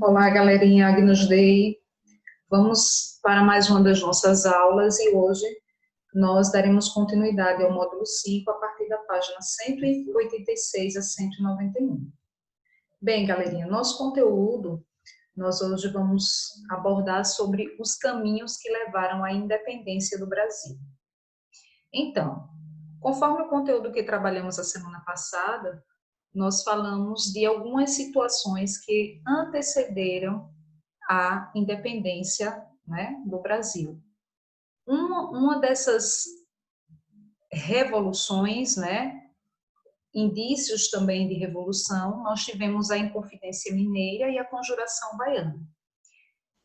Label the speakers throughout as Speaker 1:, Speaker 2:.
Speaker 1: Olá, galerinha, Agnus Dei. Vamos para mais uma das nossas aulas e hoje nós daremos continuidade ao módulo 5 a partir da página 186 a 191. Bem, galerinha, nosso conteúdo, nós hoje vamos abordar sobre os caminhos que levaram à independência do Brasil. Então, conforme o conteúdo que trabalhamos a semana passada, nós falamos de algumas situações que antecederam a independência, né, do Brasil. Uma dessas revoluções, né, indícios também de revolução, nós tivemos a Inconfidência Mineira e a Conjuração Baiana.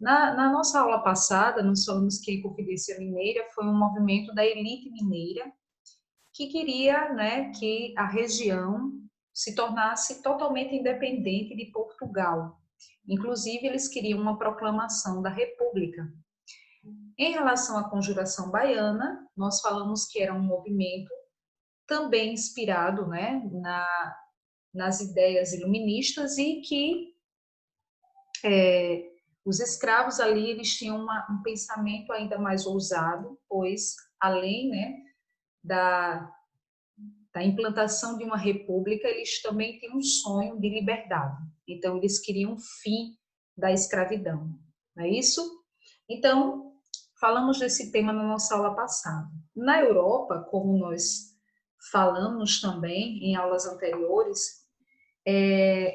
Speaker 1: Na nossa aula passada, nós falamos que a Inconfidência Mineira foi um movimento da elite mineira que queria, né, que a região se tornasse totalmente independente de Portugal. Inclusive, eles queriam uma proclamação da República. Em relação à Conjuração Baiana, nós falamos que era um movimento também inspirado, né, nas ideias iluministas e que os escravos ali eles tinham um pensamento ainda mais ousado, pois além, né, da implantação de uma república, eles também têm um sonho de liberdade. Então, eles queriam o fim da escravidão, não é isso? Então, falamos desse tema na nossa aula passada. Na Europa, como nós falamos também em aulas anteriores,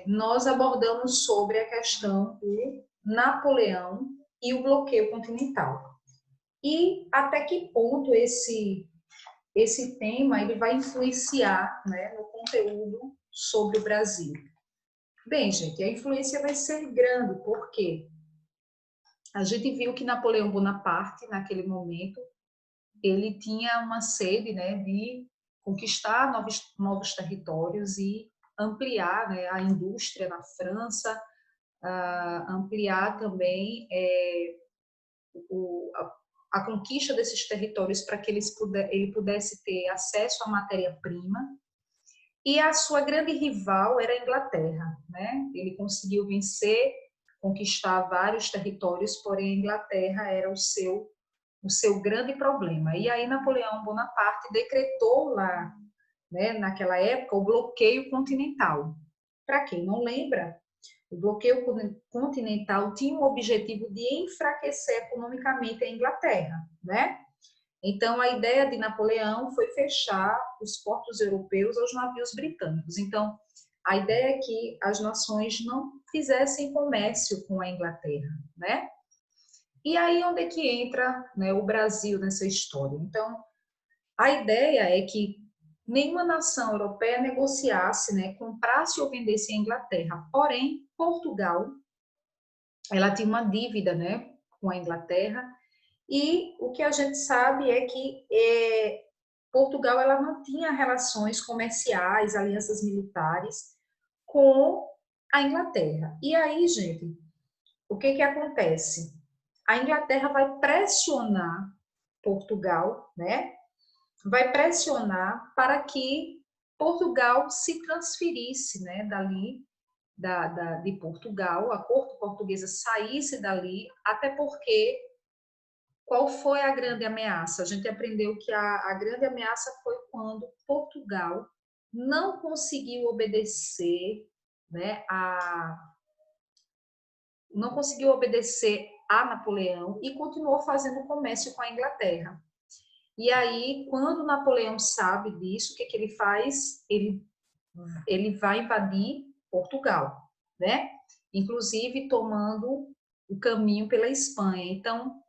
Speaker 1: nós abordamos sobre a questão do Napoleão e o bloqueio continental. E até que ponto esse tema ele vai influenciar, né, no conteúdo sobre o Brasil. Bem, gente, a influência vai ser grande, porque a gente viu que Napoleão Bonaparte, naquele momento, ele tinha uma sede, né, de conquistar novos territórios e ampliar, né, a indústria na França, ampliar também a conquista desses territórios para que ele pudesse ter acesso à matéria-prima. E a sua grande rival era a Inglaterra, né? Ele conseguiu vencer, conquistar vários territórios, porém a Inglaterra era o seu grande problema. E aí Napoleão Bonaparte decretou lá, né, naquela época, o bloqueio continental. Para quem não lembra, o bloqueio continental tinha o objetivo de enfraquecer economicamente a Inglaterra, né? Então, a ideia de Napoleão foi fechar os portos europeus aos navios britânicos. Então, a ideia é que as nações não fizessem comércio com a Inglaterra, né? E aí, onde é que entra, né, o Brasil nessa história? Então, a ideia é que nenhuma nação europeia negociasse, né, comprasse ou vendesse a Inglaterra. Porém, Portugal, ela tinha uma dívida, né, com a Inglaterra, e o que a gente sabe é que Portugal ela não tinha relações comerciais, alianças militares com a Inglaterra. E aí, gente, o que acontece? A Inglaterra vai pressionar Portugal, né? Vai pressionar para que Portugal se transferisse, né, dali de Portugal, a corte portuguesa saísse dali, até porque qual foi a grande ameaça? A gente aprendeu que a grande ameaça foi quando Portugal não conseguiu obedecer, né, não conseguiu obedecer a Napoleão e continuou fazendo comércio com a Inglaterra. E aí, quando Napoleão sabe disso, o que ele faz? Ele vai invadir Portugal, né? Inclusive tomando o caminho pela Espanha. Então,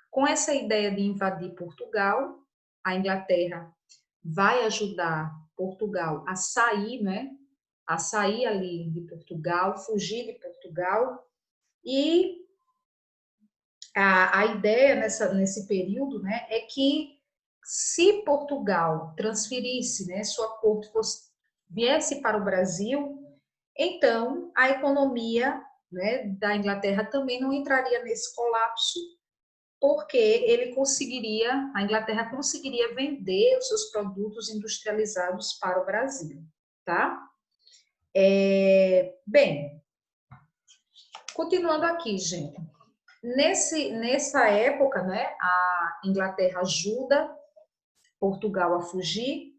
Speaker 1: com essa ideia de invadir Portugal, a Inglaterra vai ajudar Portugal a sair, né? A sair ali de Portugal, fugir de Portugal. E a ideia nesse período, né, é que se Portugal transferisse, né, sua corte viesse para o Brasil, então a economia, né, da Inglaterra também não entraria nesse colapso, porque a Inglaterra conseguiria vender os seus produtos industrializados para o Brasil, tá? Bem, Continuando aqui, gente. Nessa época, né, a Inglaterra ajuda Portugal a fugir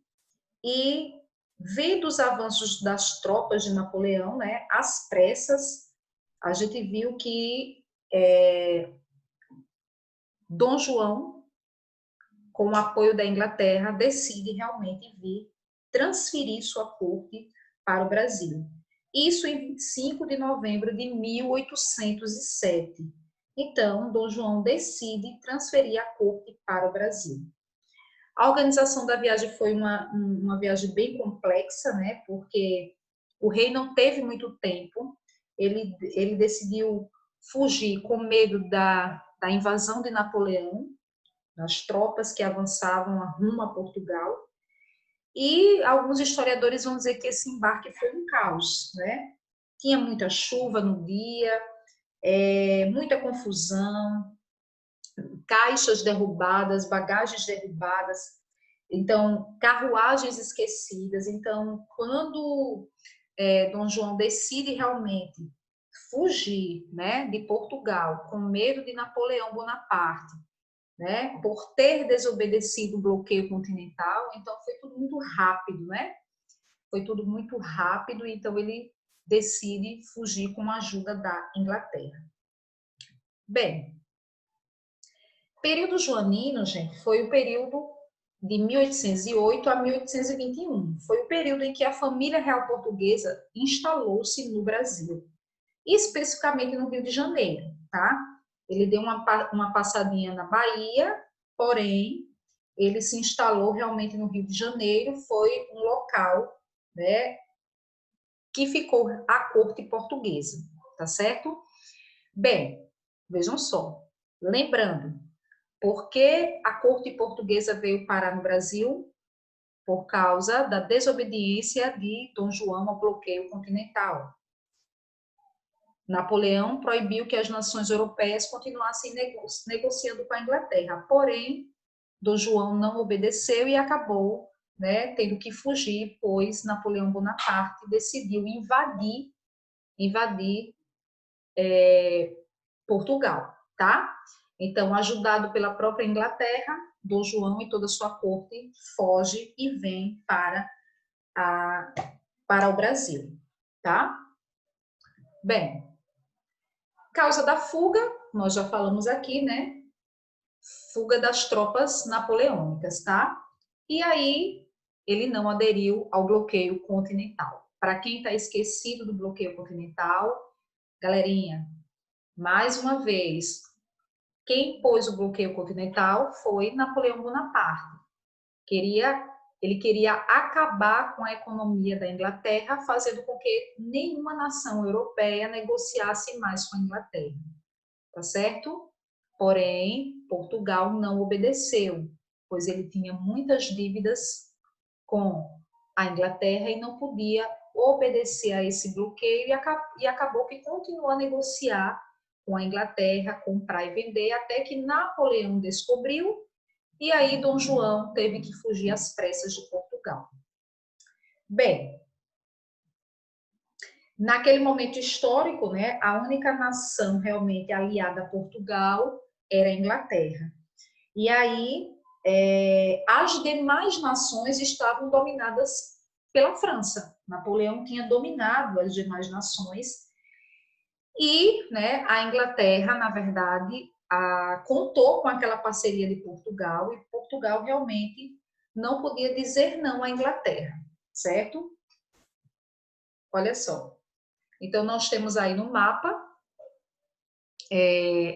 Speaker 1: e, vendo os avanços das tropas de Napoleão, né, às pressas, a gente viu que Dom João, com o apoio da Inglaterra, decide realmente vir transferir sua corte para o Brasil. Isso em 25 de novembro de 1807. Então, Dom João decide transferir a corte para o Brasil. A organização da viagem foi uma viagem bem complexa, né? Porque o rei não teve muito tempo. Ele decidiu fugir com medo da invasão de Napoleão, das tropas que avançavam rumo a Portugal. E alguns historiadores vão dizer que esse embarque foi um caos, né? Tinha muita chuva no dia, muita confusão, caixas derrubadas, bagagens derrubadas, então carruagens esquecidas. Então, quando Dom João decide realmente fugir, né, de Portugal, com medo de Napoleão Bonaparte, né, por ter desobedecido o bloqueio continental, então foi tudo muito rápido, né? Foi tudo muito rápido, então ele decide fugir com a ajuda da Inglaterra. Bem, período joanino, gente, foi o período de 1808 a 1821. Foi o período em que a família real portuguesa instalou-se no Brasil, especificamente no Rio de Janeiro, tá? Ele deu uma passadinha na Bahia, porém, ele se instalou realmente no Rio de Janeiro, foi um local, né, que ficou a corte portuguesa, tá certo? Bem, vejam só, lembrando, por que a corte portuguesa veio parar no Brasil? Por causa da desobediência de Dom João ao bloqueio continental. Napoleão proibiu que as nações europeias continuassem negociando com a Inglaterra, porém, Dom João não obedeceu e acabou, né, tendo que fugir, pois Napoleão Bonaparte decidiu invadir Portugal, tá? Então, ajudado pela própria Inglaterra, Dom João e toda a sua corte foge e vem para o Brasil, tá? Bem, causa da fuga, nós já falamos aqui, né? Fuga das tropas napoleônicas, tá? E aí, ele não aderiu ao bloqueio continental. Para quem está esquecido do bloqueio continental, galerinha, mais uma vez, quem pôs o bloqueio continental foi Napoleão Bonaparte. Ele queria acabar com a economia da Inglaterra, fazendo com que nenhuma nação europeia negociasse mais com a Inglaterra, tá certo? Porém, Portugal não obedeceu, pois ele tinha muitas dívidas com a Inglaterra e não podia obedecer a esse bloqueio e acabou que continuou a negociar com a Inglaterra, comprar e vender, até que Napoleão descobriu e aí Dom João teve que fugir às pressas de Portugal. Bem, naquele momento histórico, né, a única nação realmente aliada a Portugal era a Inglaterra. E aí as demais nações estavam dominadas pela França. Napoleão tinha dominado as demais nações e, né, a Inglaterra, na verdade, contou com aquela parceria de Portugal e Portugal realmente não podia dizer não à Inglaterra, certo? Olha só. Então, nós temos aí no mapa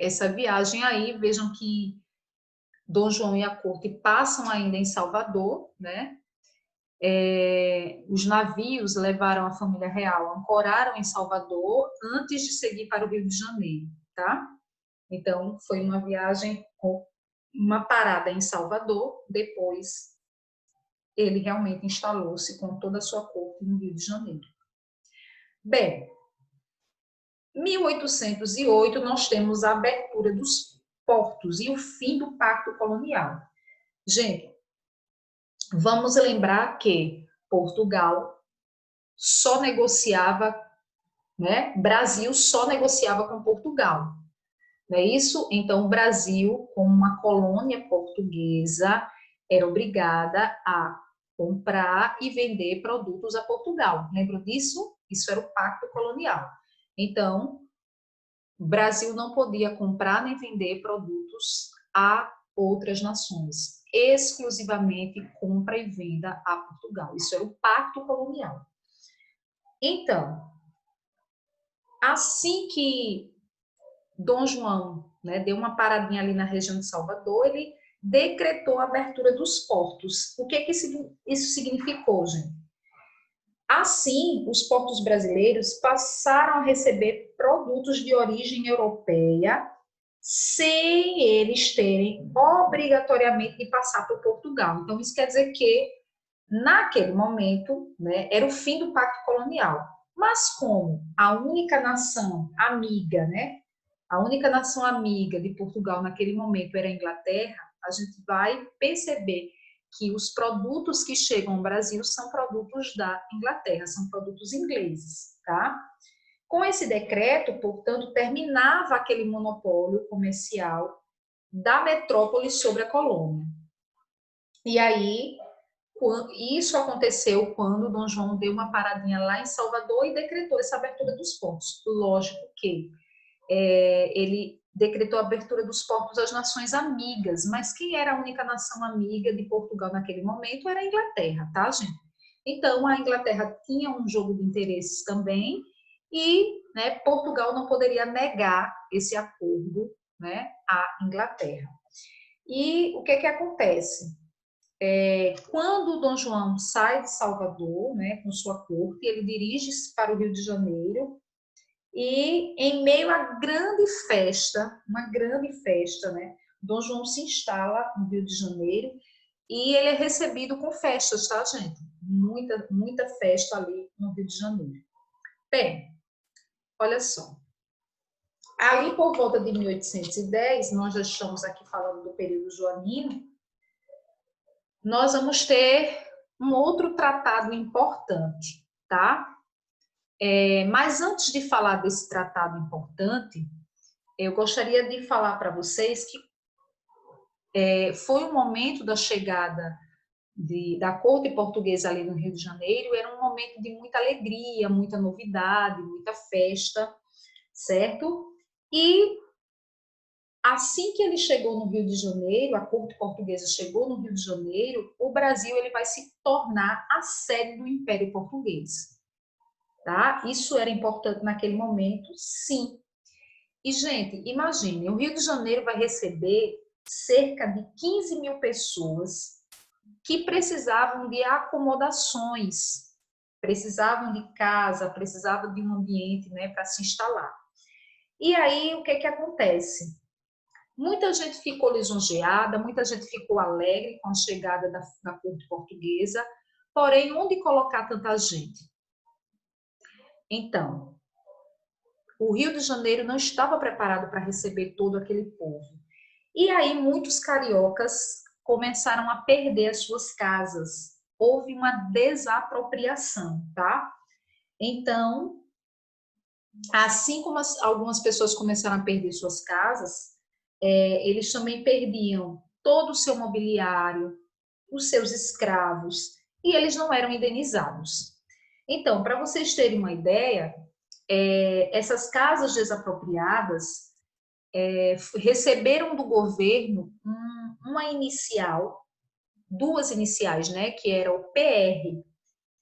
Speaker 1: essa viagem aí. Vejam que Dom João e a corte passam ainda em Salvador, né? Os navios levaram a família real, ancoraram em Salvador antes de seguir para o Rio de Janeiro, tá? Então, foi uma viagem com uma parada em Salvador, depois ele realmente instalou-se com toda a sua corte no Rio de Janeiro. Bem, 1808 nós temos a abertura dos portos e o fim do pacto colonial. Gente, vamos lembrar que Portugal só negociava né? Brasil só negociava com Portugal, não é isso? Então, o Brasil, como uma colônia portuguesa, era obrigada a comprar e vender produtos a Portugal. Lembra disso? Isso era o pacto colonial. Então, o Brasil não podia comprar nem vender produtos a outras nações, exclusivamente compra e venda a Portugal. Isso era o pacto colonial. Então, assim que Dom João, né, deu uma paradinha ali na região de Salvador, ele decretou a abertura dos portos. O que que isso significou, gente? Assim, os portos brasileiros passaram a receber produtos de origem europeia sem eles terem obrigatoriamente de passar por Portugal. Então, isso quer dizer que, naquele momento, né, era o fim do pacto colonial. Mas como a única nação amiga, né, a única nação amiga de Portugal naquele momento era a Inglaterra, a gente vai perceber que os produtos que chegam ao Brasil são produtos da Inglaterra, são produtos ingleses, tá? Com esse decreto, portanto, terminava aquele monopólio comercial da metrópole sobre a colônia. E aí, isso aconteceu quando Dom João deu uma paradinha lá em Salvador e decretou essa abertura dos portos. Lógico que ele decretou a abertura dos portos às nações amigas, mas quem era a única nação amiga de Portugal naquele momento era a Inglaterra, tá, gente? Então, a Inglaterra tinha um jogo de interesses também e, né, Portugal não poderia negar esse acordo, né, à Inglaterra. E o que que acontece? Quando Dom João sai de Salvador, né, com sua corte, ele dirige-se para o Rio de Janeiro e em meio à grande festa, uma grande festa, né? Dom João se instala no Rio de Janeiro e ele é recebido com festas, tá, gente? Muita, muita festa ali no Rio de Janeiro. Bem, olha só. Ali por volta de 1810, nós já estamos aqui falando do período joanino, nós vamos ter um outro tratado importante, tá? Mas antes de falar desse tratado importante, eu gostaria de falar para vocês que foi o momento da chegada da corte portuguesa ali no Rio de Janeiro, era um momento de muita alegria, muita novidade, muita festa, certo? E assim que ele chegou no Rio de Janeiro, a corte portuguesa chegou no Rio de Janeiro, o Brasil ele vai se tornar a sede do Império Português, tá? Isso era importante naquele momento, sim. E, gente, imagine, o Rio de Janeiro vai receber cerca de 15 mil pessoas que precisavam de acomodações, precisavam de casa, precisavam de um ambiente, né, para se instalar. E aí, o que que acontece? Muita gente ficou lisonjeada, muita gente ficou alegre com a chegada da corte portuguesa, porém, onde colocar tanta gente? Então, o Rio de Janeiro não estava preparado para receber todo aquele povo. E aí muitos cariocas começaram a perder as suas casas. Houve uma desapropriação, tá? Então, assim como algumas pessoas começaram a perder suas casas, eles também perdiam todo o seu mobiliário, os seus escravos, e eles não eram indenizados. Então, para vocês terem uma ideia, essas casas desapropriadas receberam do governo uma inicial, duas iniciais, né, que era o PR,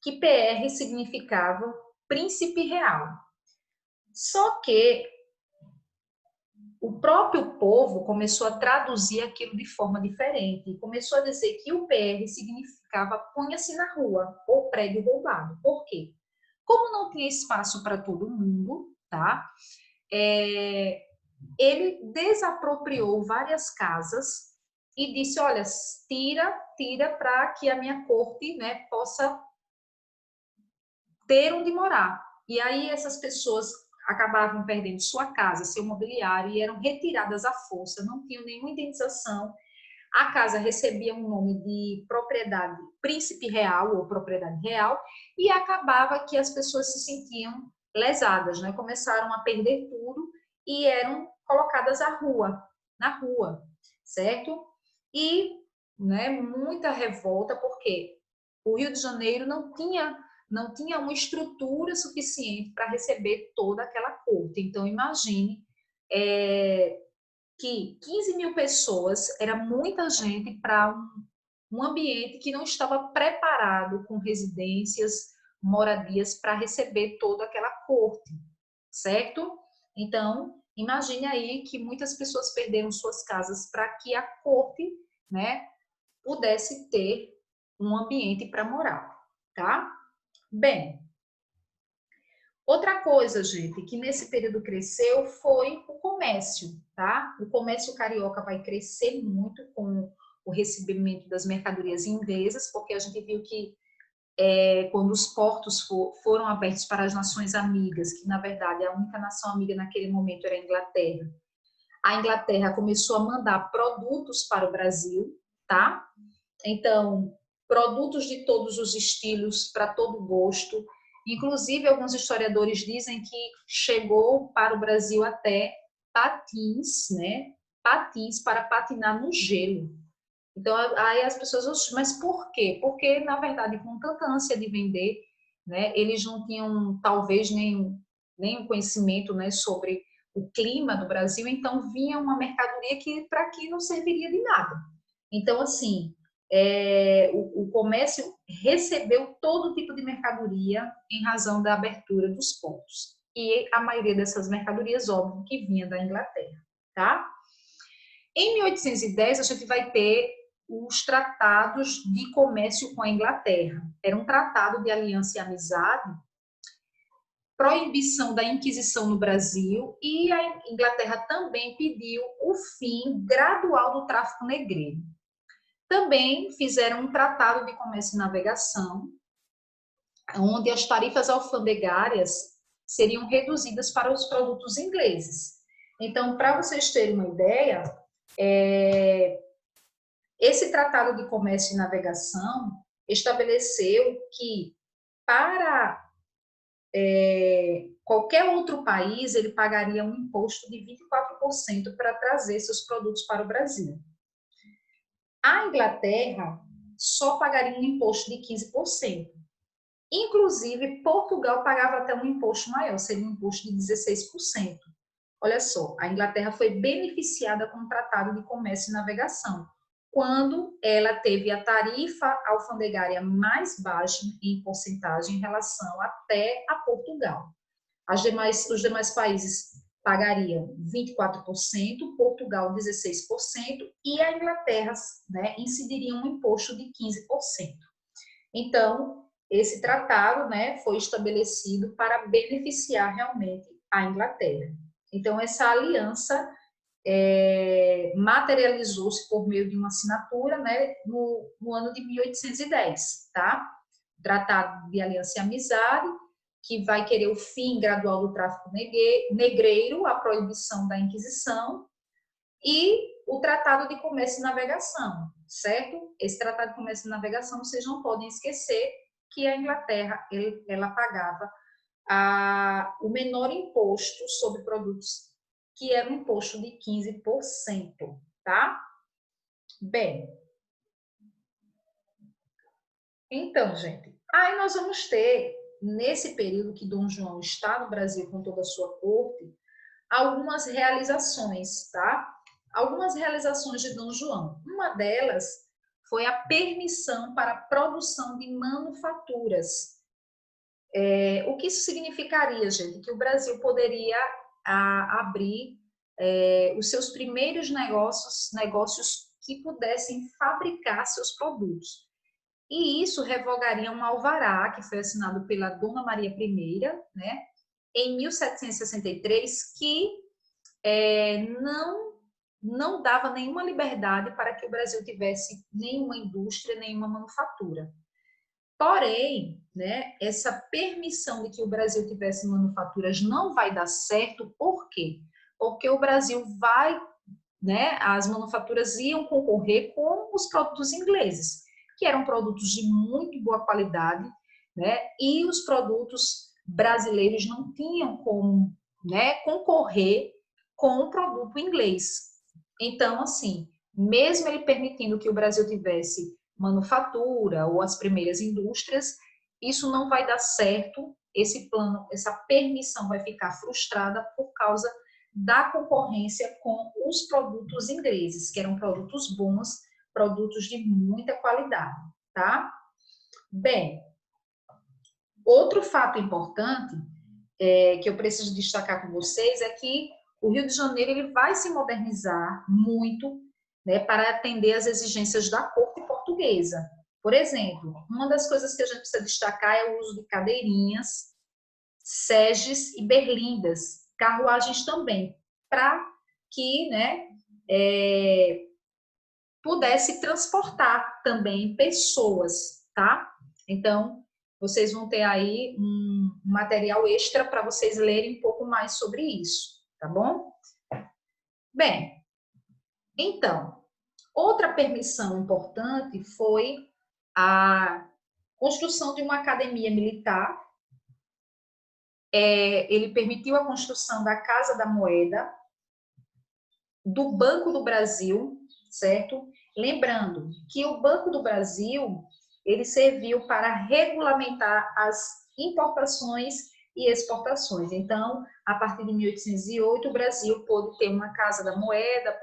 Speaker 1: que PR significava Príncipe Real. Só que o próprio povo começou a traduzir aquilo de forma diferente e começou a dizer que o PR significava ponha-se na rua ou prédio roubado. Por quê? Como não tinha espaço para todo mundo, tá? Ele desapropriou várias casas e disse, olha, tira para que a minha corte, né, possa ter onde morar. E aí essas pessoas acabavam perdendo sua casa, seu mobiliário e eram retiradas à força, não tinham nenhuma indenização. A casa recebia um nome de propriedade príncipe real ou propriedade real e acabava que as pessoas se sentiam lesadas, né? Começaram a perder tudo e eram colocadas na rua, certo? E, né, muita revolta, porque o Rio de Janeiro não tinha uma estrutura suficiente para receber toda aquela corte. Então, imagine que 15 mil pessoas era muita gente para um ambiente que não estava preparado com residências, moradias para receber toda aquela corte, certo? Então, imagine aí que muitas pessoas perderam suas casas para que a corte, né, pudesse ter um ambiente para morar, tá? Bem, outra coisa, gente, que nesse período cresceu foi o comércio, tá? O comércio carioca vai crescer muito com o recebimento das mercadorias inglesas, porque a gente viu que quando os portos foram abertos para as nações amigas, que na verdade a única nação amiga naquele momento era a Inglaterra começou a mandar produtos para o Brasil, tá? Então, produtos de todos os estilos, para todo gosto. Inclusive, alguns historiadores dizem que chegou para o Brasil até patins, né? Patins para patinar no gelo. Então, aí as pessoas, mas por quê? Porque, na verdade, com tanta ânsia de vender, né, eles não tinham, talvez, nem conhecimento, né, sobre o clima do Brasil, então vinha uma mercadoria que para aqui não serviria de nada. Então, assim, o comércio recebeu todo tipo de mercadoria em razão da abertura dos portos. E a maioria dessas mercadorias, óbvio, que vinha da Inglaterra, tá? Em 1810, a gente vai ter os tratados de comércio com a Inglaterra. Era um tratado de aliança e amizade, proibição da Inquisição no Brasil, e a Inglaterra também pediu o fim gradual do tráfico negreiro. Também fizeram um tratado de comércio e navegação, onde as tarifas alfandegárias seriam reduzidas para os produtos ingleses. Então, para vocês terem uma ideia, esse tratado de comércio e navegação estabeleceu que para qualquer outro país ele pagaria um imposto de 24% para trazer seus produtos para o Brasil. A Inglaterra só pagaria um imposto de 15%. Inclusive, Portugal pagava até um imposto maior, seria um imposto de 16%. Olha só, a Inglaterra foi beneficiada com o Tratado de Comércio e Navegação, quando ela teve a tarifa alfandegária mais baixa em porcentagem em relação até a Portugal. Os demais países pagariam 24%, Portugal 16% e a Inglaterra, né, incidiria um imposto de 15%. Então, esse tratado, né, foi estabelecido para beneficiar realmente a Inglaterra. Então, essa aliança materializou-se por meio de uma assinatura, né, no ano de 1810, tá? Tratado de Aliança e Amizade, que vai querer o fim gradual do tráfico negreiro, a proibição da Inquisição, e o Tratado de Comércio e Navegação, certo? Esse Tratado de Comércio e Navegação, vocês não podem esquecer que a Inglaterra, ela pagava o menor imposto sobre produtos, que era um imposto de 15%, tá? Bem, então, gente, aí nós vamos ter, nesse período que Dom João está no Brasil com toda a sua corte, algumas realizações, tá? Algumas realizações de Dom João. Uma delas foi a permissão para a produção de manufaturas. O que isso significaria, gente? Que o Brasil poderia abrir os seus primeiros negócios que pudessem fabricar seus produtos. E isso revogaria um alvará que foi assinado pela Dona Maria I, né, em 1763, que não dava nenhuma liberdade para que o Brasil tivesse nenhuma indústria, nenhuma manufatura. Porém, né, essa permissão de que o Brasil tivesse manufaturas não vai dar certo, por quê? Porque o Brasil né, as manufaturas iam concorrer com os produtos ingleses, que eram produtos de muito boa qualidade, né, e os produtos brasileiros não tinham como, né, concorrer com o produto inglês. Então, assim, mesmo ele permitindo que o Brasil tivesse manufatura ou as primeiras indústrias, isso não vai dar certo, esse plano, essa permissão vai ficar frustrada por causa da concorrência com os produtos ingleses, que eram produtos bons, produtos de muita qualidade, tá? Bem, outro fato importante que eu preciso destacar com vocês é que o Rio de Janeiro ele vai se modernizar muito, né, para atender às exigências da corte portuguesa. Por exemplo, uma das coisas que a gente precisa destacar é o uso de cadeirinhas, seges e berlindas, carruagens também, para que, né, pudesse transportar também pessoas, tá? Então, vocês vão ter aí um material extra para vocês lerem um pouco mais sobre isso, tá bom? Bem, então, outra permissão importante foi a construção de uma academia militar. Ele permitiu a construção da Casa da Moeda, do Banco do Brasil, certo? Lembrando que o Banco do Brasil, ele serviu para regulamentar as importações e exportações. Então, a partir de 1808, o Brasil pôde ter uma Casa da Moeda,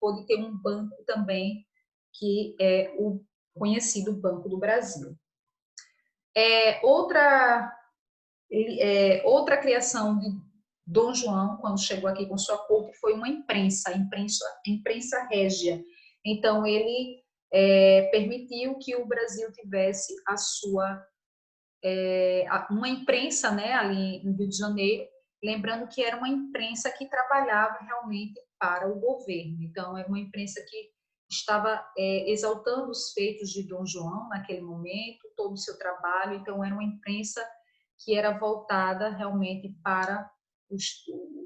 Speaker 1: pôde ter um banco também, que é o conhecido Banco do Brasil. Outra criação de Dom João, quando chegou aqui com sua corte, foi uma imprensa régia. Então, ele permitiu que o Brasil tivesse a sua uma imprensa, né, ali no Rio de Janeiro, lembrando que era uma imprensa que trabalhava realmente para o governo. Então, era uma imprensa que estava exaltando os feitos de Dom João naquele momento, todo o seu trabalho. Então, era uma imprensa que era voltada realmente para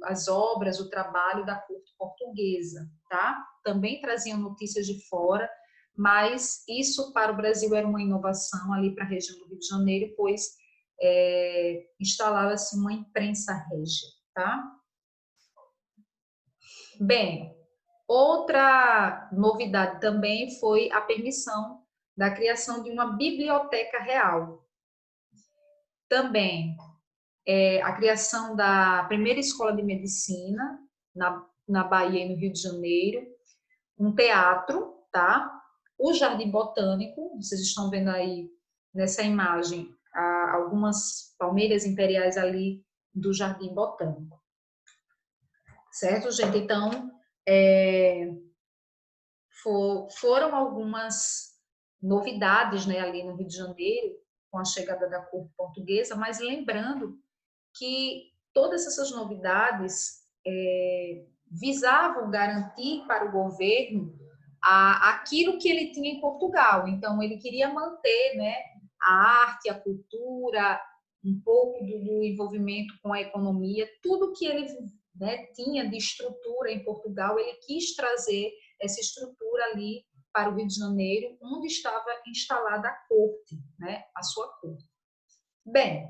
Speaker 1: as obras, o trabalho da corte portuguesa, tá? Também traziam notícias de fora, mas isso para o Brasil era uma inovação ali para a região do Rio de Janeiro, pois instalava-se uma imprensa régia, tá? Bem, outra novidade também foi a permissão da criação de uma biblioteca real. Também a criação da primeira escola de medicina na Bahia e no Rio de Janeiro, um teatro, tá? O Jardim Botânico, vocês estão vendo aí nessa imagem algumas palmeiras imperiais ali do Jardim Botânico. Certo, gente? Então, foram algumas novidades, né, ali no Rio de Janeiro, com a chegada da corte portuguesa, mas lembrando que todas essas novidades visavam garantir para o governo aquilo que ele tinha em Portugal. Então, ele queria manter, né, a arte, a cultura, um pouco do envolvimento com a economia, tudo que ele, né, tinha de estrutura em Portugal, ele quis trazer essa estrutura ali para o Rio de Janeiro, onde estava instalada a corte, né, a sua corte. Bem,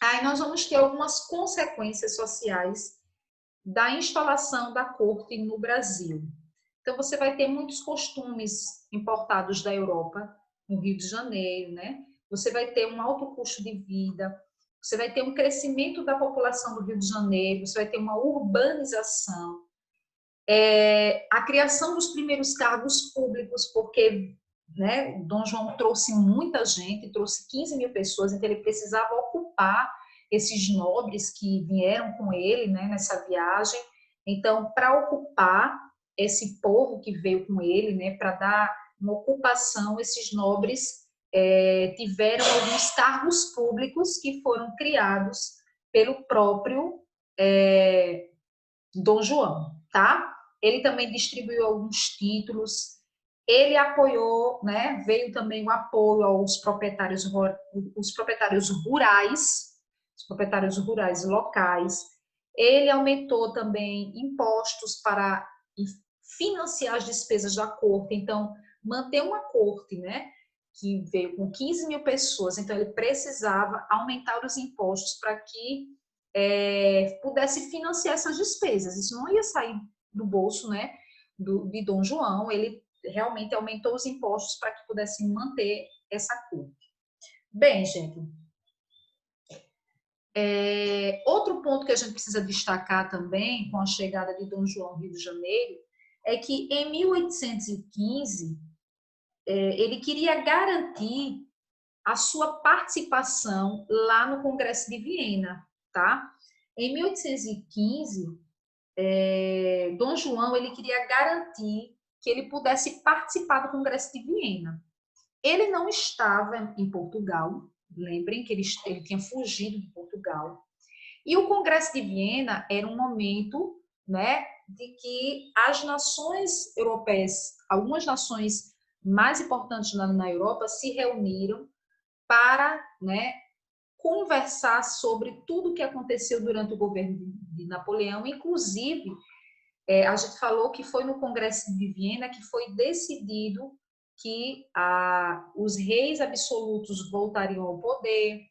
Speaker 1: aí nós vamos ter algumas consequências sociais da instalação da corte no Brasil. Então, você vai ter muitos costumes importados da Europa, no Rio de Janeiro, né? Você vai ter um alto custo de vida, você vai ter um crescimento da população do Rio de Janeiro, você vai ter uma urbanização, a criação dos primeiros cargos públicos, porque, né, Dom João trouxe muita gente, trouxe 15 mil pessoas, então ele precisava ocupar esses nobres que vieram com ele, né, nessa viagem. Então, para ocupar esse povo que veio com ele, né, para dar uma ocupação, esses nobres tiveram alguns cargos públicos que foram criados pelo próprio Dom João, tá? Ele também distribuiu alguns títulos, ele apoiou, né, veio também o apoio aos proprietários rurais locais. Ele aumentou também impostos para financiar as despesas da corte. Então, manter uma corte, né, que veio com 15 mil pessoas, então ele precisava aumentar os impostos para que pudesse financiar essas despesas. Isso não ia sair do bolso, né, de Dom João, ele realmente aumentou os impostos para que pudesse manter essa corte. Bem, gente, outro ponto que a gente precisa destacar também, com a chegada de Dom João ao Rio de Janeiro, é que em 1815, ele queria garantir a sua participação lá no Congresso de Viena, tá? Em 1815, Dom João ele queria garantir que ele pudesse participar do Congresso de Viena. Ele não estava em Portugal, lembrem que ele tinha fugido de Portugal. E o Congresso de Viena era um momento, né, de que as nações europeias, algumas nações mais importantes na Europa, se reuniram para, né, conversar sobre tudo o que aconteceu durante o governo de Napoleão, inclusive, a gente falou que foi no Congresso de Viena que foi decidido que os reis absolutos voltariam ao poder,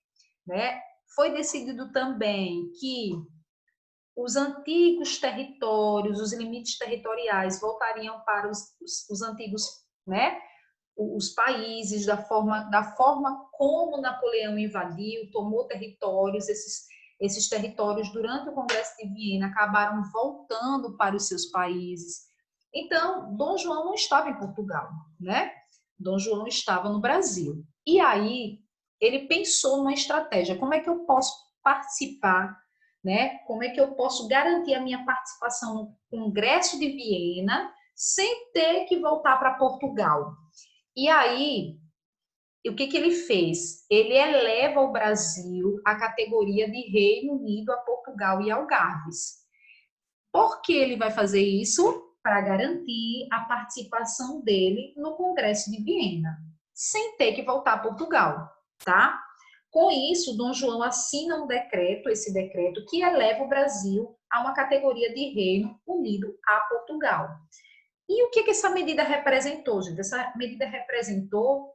Speaker 1: né? Foi decidido também que os antigos territórios, os limites territoriais voltariam para os antigos, né? Os países, da forma como Napoleão invadiu, tomou territórios, esses territórios durante o Congresso de Viena acabaram voltando para os seus países. Então, Dom João não estava em Portugal, né? Dom João estava no Brasil. E aí, ele pensou numa estratégia, como é que eu posso participar, né? Como é que eu posso garantir a minha participação no Congresso de Viena sem ter que voltar para Portugal? E aí, o que ele fez? Ele eleva o Brasil à categoria de Reino Unido, a Portugal e Algarves. Por que ele vai fazer isso? Para garantir a participação dele no Congresso de Viena, sem ter que voltar a Portugal, tá? Com isso, Dom João assina um decreto, esse decreto, que eleva o Brasil a uma categoria de Reino Unido a Portugal. E o que essa medida representou, gente? Essa medida representou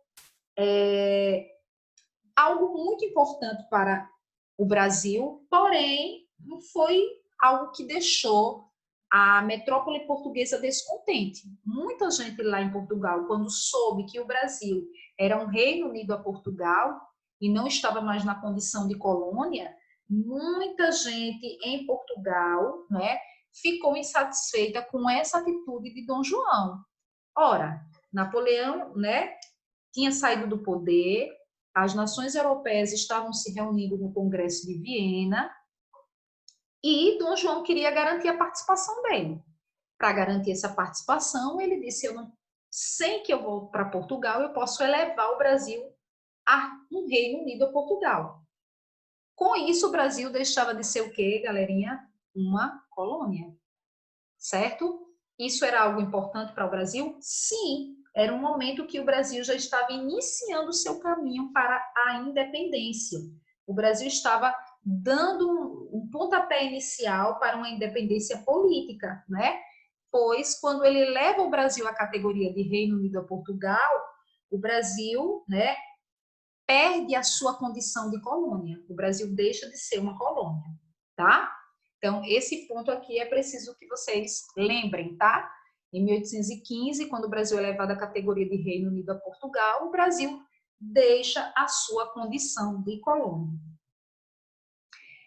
Speaker 1: algo muito importante para o Brasil, porém, não foi algo que deixou a metrópole portuguesa descontente. Muita gente lá em Portugal, quando soube que o Brasil era um Reino Unido a Portugal e não estava mais na condição de colônia, muita gente em Portugal, né, ficou insatisfeita com essa atitude de Dom João. Ora, Napoleão, né, tinha saído do poder, as nações europeias estavam se reunindo no Congresso de Viena e Dom João queria garantir a participação dele. Para garantir essa participação, ele disse: sem que eu volte para Portugal, eu posso elevar o Brasil a um Reino Unido a Portugal. Com isso, o Brasil deixava de ser o quê, galerinha? Uma colônia, certo? Isso era algo importante para o Brasil? Sim, era um momento que o Brasil já estava iniciando o seu caminho para a independência. O Brasil estava dando um pontapé inicial para uma independência política, né? Pois, quando ele leva o Brasil à categoria de Reino Unido a Portugal, o Brasil, né, perde a sua condição de colônia. O Brasil deixa de ser uma colônia, tá? Então, esse ponto aqui é preciso que vocês lembrem, tá? Em 1815, quando o Brasil é levado à categoria de Reino Unido a Portugal, o Brasil deixa a sua condição de colônia.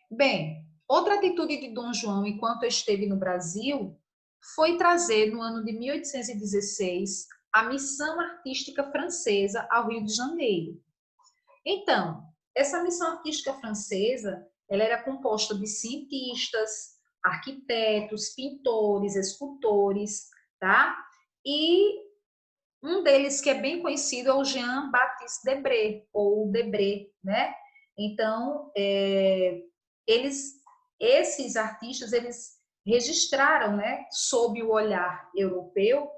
Speaker 1: Bem, outra atitude de Dom João enquanto esteve no Brasil foi trazer, no ano de 1816, a missão artística francesa ao Rio de Janeiro. Então, essa missão artística francesa, ela era composta de cientistas, arquitetos, pintores, escultores, tá? E um deles que é bem conhecido é o Jean-Baptiste Debré, ou Debré, né? Então, esses artistas, eles registraram, né, sob o olhar europeu,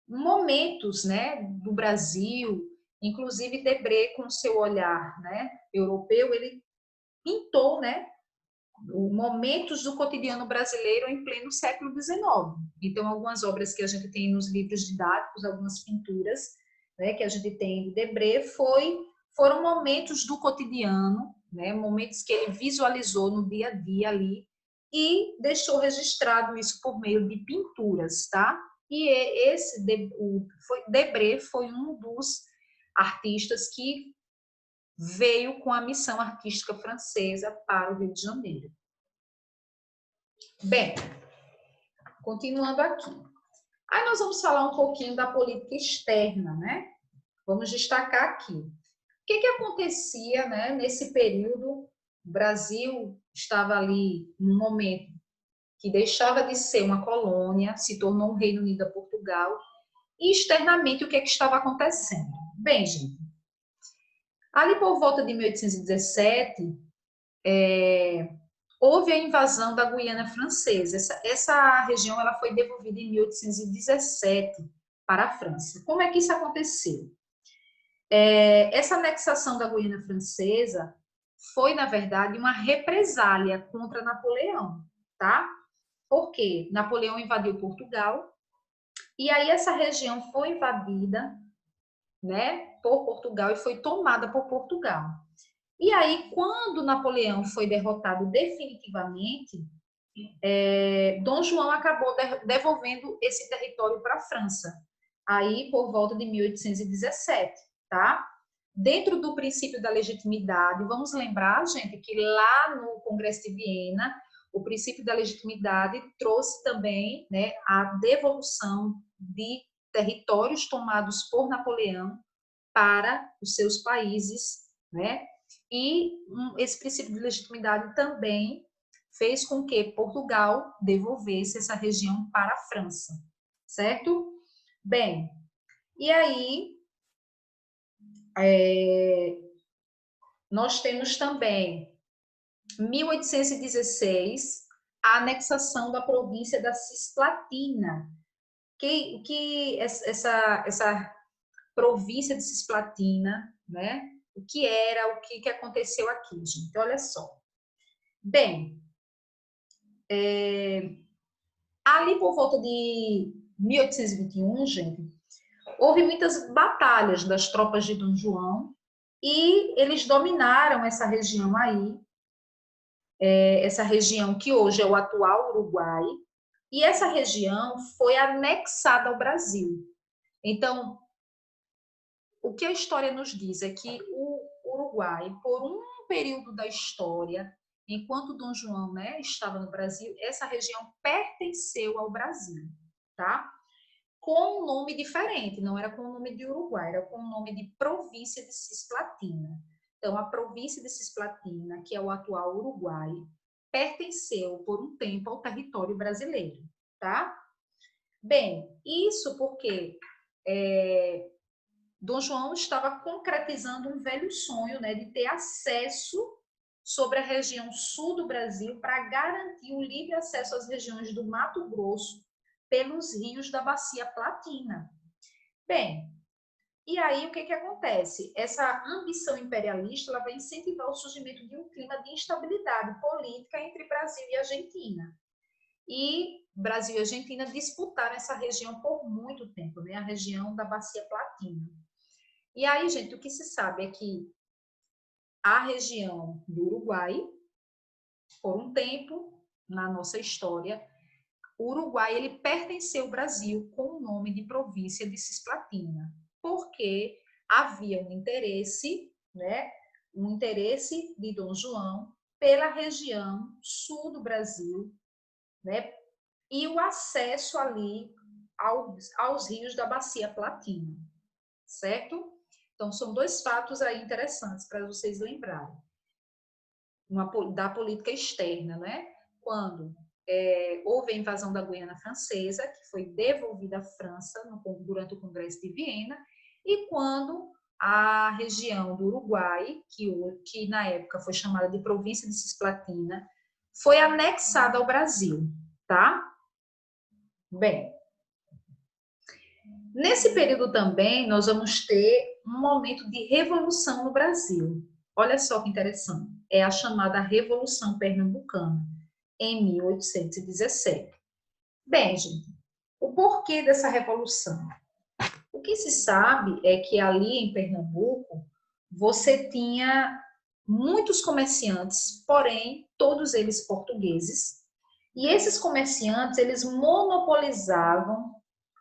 Speaker 1: momentos, né, do Brasil. Inclusive, Debré, com seu olhar, né, europeu, ele pintou, né, momentos do cotidiano brasileiro em pleno século XIX. Então, algumas obras que a gente tem nos livros didáticos, algumas pinturas, né, que a gente tem de Debré foram momentos do cotidiano, né, momentos que ele visualizou no dia a dia ali e deixou registrado isso por meio de pinturas, tá? E Debré foi um dos artistas que veio com a missão artística francesa para o Rio de Janeiro. Bem, continuando aqui. Aí nós vamos falar um pouquinho da política externa, né? Vamos destacar aqui. O que acontecia, né, nesse período? O Brasil estava ali num momento que deixava de ser uma colônia, se tornou um Reino Unido a Portugal, e externamente o que estava acontecendo? Bem, gente, ali por volta de 1817, houve a invasão da Guiana Francesa. Essa região ela foi devolvida em 1817 para a França. Como é que isso aconteceu? Essa anexação da Guiana Francesa foi, na verdade, uma represália contra Napoleão, tá? Porque Napoleão invadiu Portugal e aí essa região foi invadida, né, por Portugal e foi tomada por Portugal. E aí, quando Napoleão foi derrotado definitivamente, Dom João acabou devolvendo esse território para a França, aí por volta de 1817, tá? Dentro do princípio da legitimidade, vamos lembrar, gente, que lá no Congresso de Viena, o princípio da legitimidade trouxe também, né, a devolução de territórios tomados por Napoleão para os seus países, né? E esse princípio de legitimidade também fez com que Portugal devolvesse essa região para a França, certo? Bem, e aí nós temos também 1816 a anexação da província da Cisplatina, que essa província de Cisplatina, né? O que era, o que aconteceu aqui, gente? Olha só. Bem, ali por volta de 1821, gente, houve muitas batalhas das tropas de Dom João e eles dominaram essa região aí, essa região que hoje é o atual Uruguai, e essa região foi anexada ao Brasil. Então, o que a história nos diz é que o Uruguai, por um período da história, enquanto Dom João, né, estava no Brasil, essa região pertenceu ao Brasil, tá? Com um nome diferente, não era com o nome de Uruguai, era com o nome de Província de Cisplatina. Então, a Província de Cisplatina, que é o atual Uruguai, pertenceu por um tempo ao território brasileiro, tá? Bem, isso porque Dom João estava concretizando um velho sonho, né, de ter acesso sobre a região sul do Brasil para garantir o livre acesso às regiões do Mato Grosso pelos rios da Bacia Platina. Bem, e aí o que acontece? Essa ambição imperialista ela vai incentivar o surgimento de um clima de instabilidade política entre Brasil e Argentina. E Brasil e Argentina disputaram essa região por muito tempo, né? A região da Bacia Platina. E aí, gente, o que se sabe é que a região do Uruguai, por um tempo, na nossa história, o Uruguai ele pertenceu ao Brasil com o nome de província de Cisplatina, porque havia um interesse, né, um interesse de Dom João pela região sul do Brasil, né, e o acesso ali aos rios da Bacia Platina, certo? Então, são dois fatos aí interessantes para vocês lembrarem. Da política externa, né? Quando houve a invasão da Guiana Francesa, que foi devolvida à França durante o Congresso de Viena, e quando a região do Uruguai, que na época foi chamada de Província de Cisplatina, foi anexada ao Brasil, tá? Bem, nesse período também nós vamos ter um momento de revolução no Brasil. Olha só que interessante. É a chamada Revolução Pernambucana, em 1817. Bem, gente, o porquê dessa revolução? O que se sabe é que ali em Pernambuco você tinha muitos comerciantes, porém todos eles portugueses, e esses comerciantes eles monopolizavam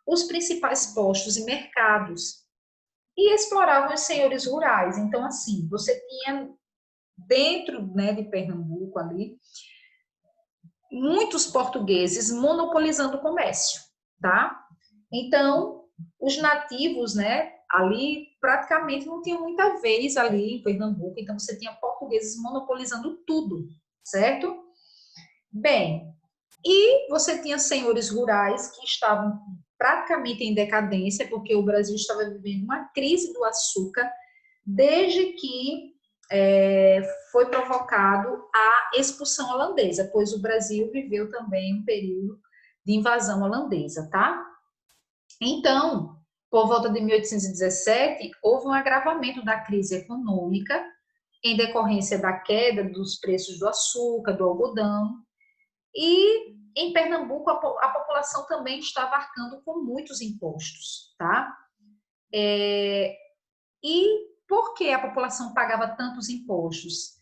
Speaker 1: os principais postos e mercados e exploravam os senhores rurais. Então, assim, você tinha dentro, né, de Pernambuco ali muitos portugueses monopolizando o comércio, tá? Então, os nativos, né, ali praticamente não tinham muita vez ali em Pernambuco, então você tinha portugueses monopolizando tudo, certo? Bem, e você tinha senhores rurais que estavam praticamente em decadência, porque o Brasil estava vivendo uma crise do açúcar desde que foi provocado a expulsão holandesa, pois o Brasil viveu também um período de invasão holandesa, tá? Então, por volta de 1817, houve um agravamento da crise econômica em decorrência da queda dos preços do açúcar, do algodão, e em Pernambuco a população também estava arcando com muitos impostos, tá? E por que a população pagava tantos impostos?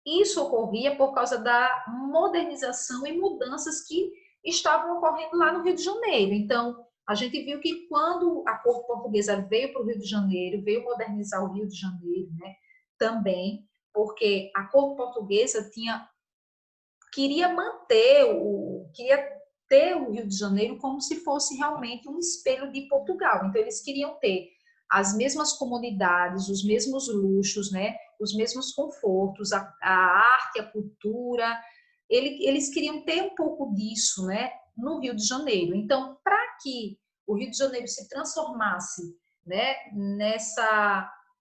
Speaker 1: Isso ocorria por causa da modernização e mudanças que estavam ocorrendo lá no Rio de Janeiro. Então, a gente viu que quando a corte portuguesa veio para o Rio de Janeiro, veio modernizar o Rio de Janeiro, né, também, porque a corte portuguesa queria ter o Rio de Janeiro como se fosse realmente um espelho de Portugal. Então, eles queriam ter as mesmas comodidades, os mesmos luxos, né? Os mesmos confortos, a arte, a cultura. Eles queriam ter um pouco disso, né? No Rio de Janeiro. Então, para que o Rio de Janeiro se transformasse, né?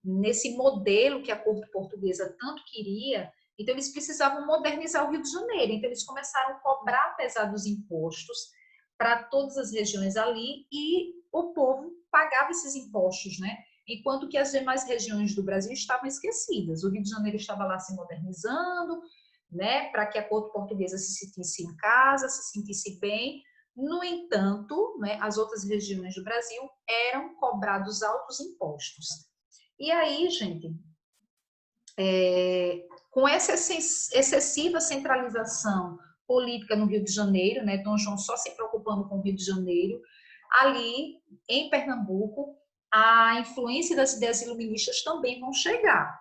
Speaker 1: Nesse modelo que a corte portuguesa tanto queria, então, eles precisavam modernizar o Rio de Janeiro. Então, eles começaram a cobrar pesados impostos para todas as regiões ali e o povo pagava esses impostos, né? Enquanto que as demais regiões do Brasil estavam esquecidas. O Rio de Janeiro estava lá se modernizando, né? Para que a corte portuguesa se sentisse em casa, se sentisse bem. No entanto, né, as outras regiões do Brasil eram cobrados altos impostos. E aí, gente, com essa excessiva centralização política no Rio de Janeiro, né, Dom João só se preocupando com o Rio de Janeiro, ali em Pernambuco, a influência das ideias iluministas também vão chegar,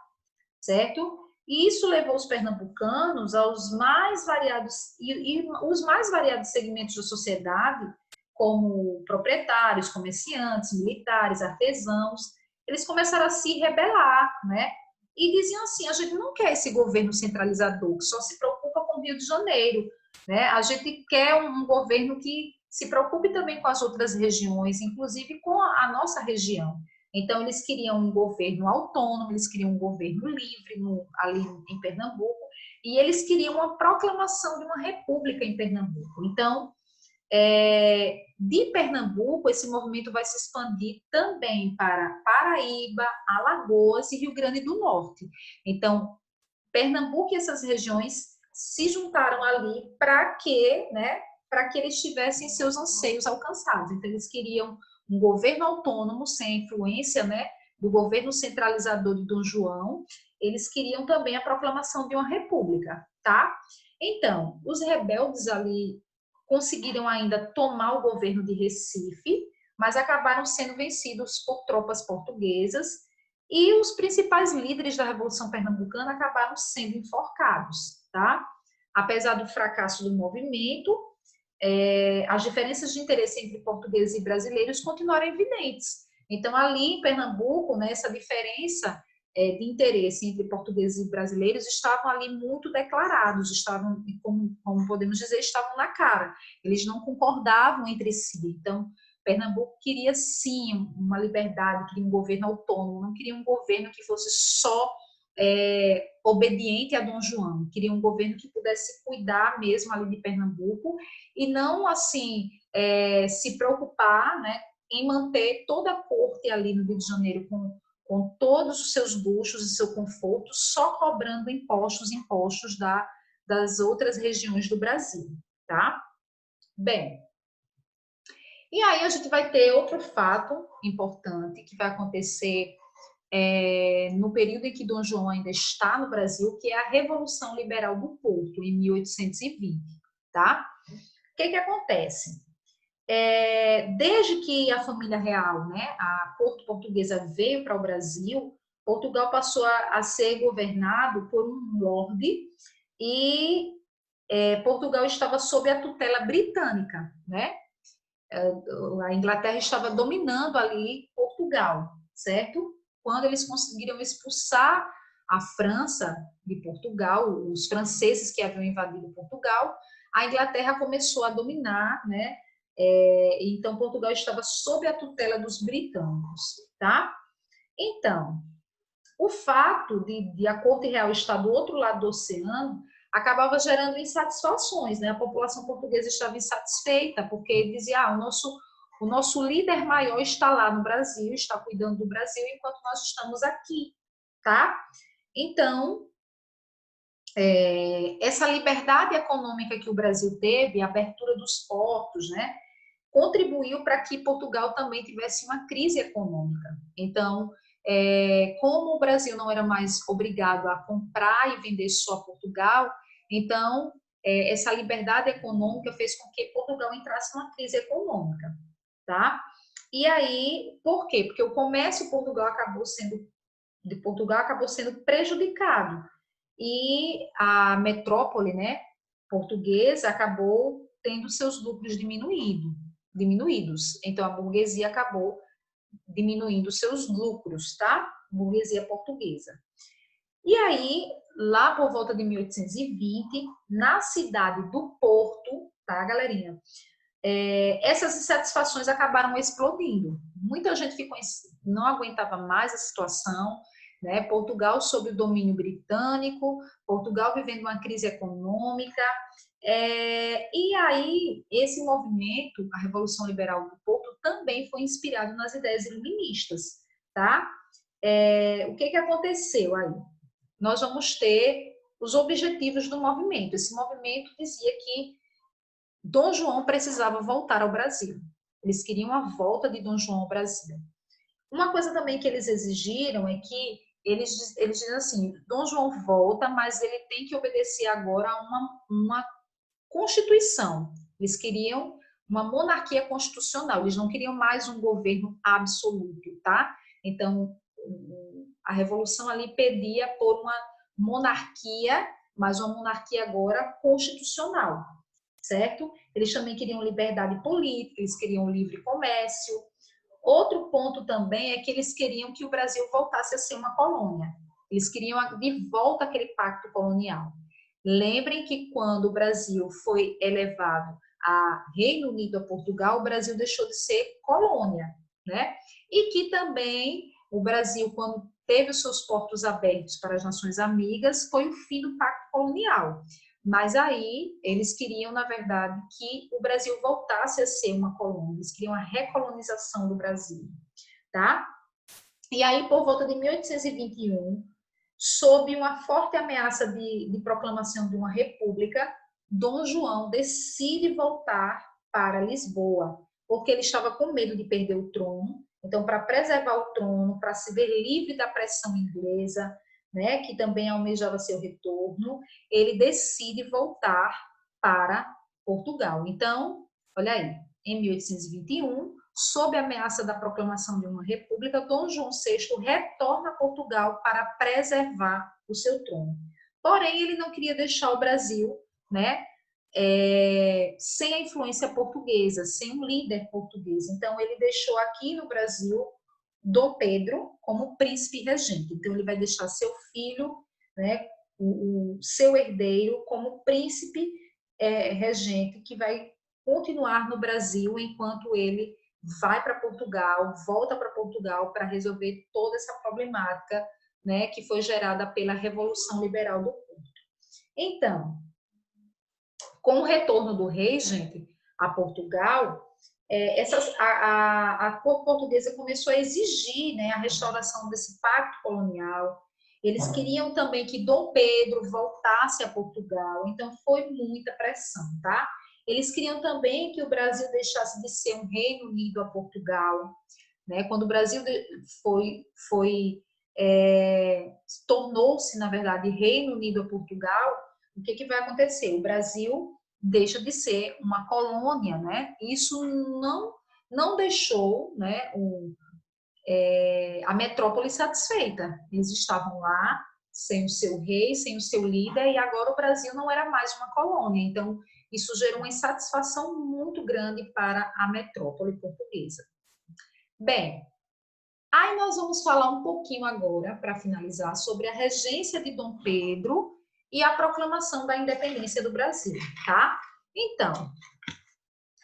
Speaker 1: certo? E isso levou os pernambucanos aos mais variados e os mais variados segmentos da sociedade, como proprietários, comerciantes, militares, artesãos, eles começaram a se rebelar, né? E diziam assim: a gente não quer esse governo centralizador que só se preocupa com o Rio de Janeiro, né? A gente quer um governo que se preocupe também com as outras regiões, inclusive com a nossa região. Então, eles queriam um governo autônomo, eles queriam um governo livre ali em Pernambuco, e eles queriam uma proclamação de uma república em Pernambuco. Então, de Pernambuco, esse movimento vai se expandir também para Paraíba, Alagoas e Rio Grande do Norte. Então, Pernambuco e essas regiões se juntaram ali para que, né, para que eles tivessem seus anseios alcançados. Então, eles queriam um governo autônomo, sem a influência, né, do governo centralizador de Dom João. Eles queriam também a proclamação de uma república, tá? Então, os rebeldes ali conseguiram ainda tomar o governo de Recife, mas acabaram sendo vencidos por tropas portuguesas e os principais líderes da Revolução Pernambucana acabaram sendo enforcados, tá? Apesar do fracasso do movimento, as diferenças de interesse entre portugueses e brasileiros continuaram evidentes. Então, ali em Pernambuco, né, essa diferença de interesse entre portugueses e brasileiros estavam ali muito declarados, estavam, como podemos dizer, estavam na cara. Eles não concordavam entre si. Então, Pernambuco queria sim uma liberdade, queria um governo autônomo, não queria um governo que fosse só obediente a Dom João, queria um governo que pudesse cuidar mesmo ali de Pernambuco e não assim se preocupar, né, em manter toda a corte ali no Rio de Janeiro com todos os seus luxos e seu conforto, só cobrando impostos das outras regiões do Brasil, tá? Bem, E aí a gente vai ter outro fato importante que vai acontecer no período em que Dom João ainda está no Brasil, que é a Revolução Liberal do Porto, em 1820, tá? O que acontece? Desde que a família real, né, a corte portuguesa veio para o Brasil, Portugal passou a ser governado por um lorde e Portugal estava sob a tutela britânica, né? A Inglaterra estava dominando ali Portugal, certo? Quando eles conseguiram expulsar a França de Portugal, os franceses que haviam invadido Portugal, a Inglaterra começou a dominar, né? Então Portugal estava sob a tutela dos britânicos, tá? Então, o fato de a corte real estar do outro lado do oceano acabava gerando insatisfações, né? A população portuguesa estava insatisfeita, porque dizia, o nosso líder maior está lá no Brasil, está cuidando do Brasil, enquanto nós estamos aqui, tá? Então, essa liberdade econômica que o Brasil teve, a abertura dos portos, né? Contribuiu para que Portugal também tivesse uma crise econômica. Então, como o Brasil não era mais obrigado a comprar e vender só a Portugal, então essa liberdade econômica fez com que Portugal entrasse numa crise econômica, tá? E aí, por quê? Porque o comércio de Portugal acabou sendo prejudicado e a metrópole, né, portuguesa acabou tendo seus lucros diminuídos. Então a burguesia acabou diminuindo seus lucros, tá? Burguesia portuguesa. E aí, lá por volta de 1820, na cidade do Porto, tá, galerinha? Essas insatisfações acabaram explodindo. Muita gente não aguentava mais a situação, né? Portugal sob o domínio britânico, Portugal vivendo uma crise econômica, e aí esse movimento, a Revolução Liberal do Porto, também foi inspirado nas ideias iluministas, tá? O que aconteceu aí? Nós vamos ter os objetivos do movimento. Esse movimento dizia que Dom João precisava voltar ao Brasil. Eles queriam a volta de Dom João ao Brasil. Uma coisa também que eles exigiram é que eles dizem assim, Dom João volta, mas ele tem que obedecer agora a uma Constituição. Eles queriam uma monarquia constitucional, eles não queriam mais um governo absoluto, tá? Então, a Revolução ali pedia por uma monarquia, mas uma monarquia agora constitucional, certo? Eles também queriam liberdade política, eles queriam livre comércio. Outro ponto também é que eles queriam que o Brasil voltasse a ser uma colônia. Eles queriam de volta aquele pacto colonial. Lembrem que quando o Brasil foi elevado a Reino Unido, a Portugal, o Brasil deixou de ser colônia, né? E que também o Brasil, quando teve os seus portos abertos para as nações amigas, foi o fim do pacto colonial. Mas aí eles queriam, na verdade, que o Brasil voltasse a ser uma colônia, eles queriam a recolonização do Brasil, tá? E aí, por volta de 1821, sob uma forte ameaça de proclamação de uma república, Dom João decide voltar para Lisboa, porque ele estava com medo de perder o trono. Então, para preservar o trono, para se ver livre da pressão inglesa, né, que também almejava seu retorno, ele decide voltar para Portugal. Então, olha aí, em 1821, sob a ameaça da proclamação de uma república, Dom João VI retorna a Portugal para preservar o seu trono. Porém, ele não queria deixar o Brasil, né, sem a influência portuguesa, sem um líder português. Então, ele deixou aqui no Brasil Dom Pedro como príncipe regente. Então, ele vai deixar seu filho, né, o seu herdeiro, como príncipe regente, que vai continuar no Brasil enquanto ele vai para Portugal, volta para Portugal para resolver toda essa problemática, né, que foi gerada pela Revolução Liberal do Porto. Então, com o retorno do rei, gente, a Portugal, a corte portuguesa começou a exigir, né, a restauração desse pacto colonial. Eles queriam também que Dom Pedro voltasse a Portugal, então foi muita pressão, tá? Eles queriam também que o Brasil deixasse de ser um Reino Unido a Portugal, né? Quando o Brasil tornou-se, na verdade, Reino Unido a Portugal, o que vai acontecer? O Brasil deixa de ser uma colônia, né? Isso não deixou, né, a metrópole satisfeita. Eles estavam lá sem o seu rei, sem o seu líder, e agora o Brasil não era mais uma colônia. Então, isso gerou uma insatisfação muito grande para a metrópole portuguesa. Bem, aí nós vamos falar um pouquinho agora, para finalizar, sobre a regência de Dom Pedro e a proclamação da independência do Brasil, tá? Então,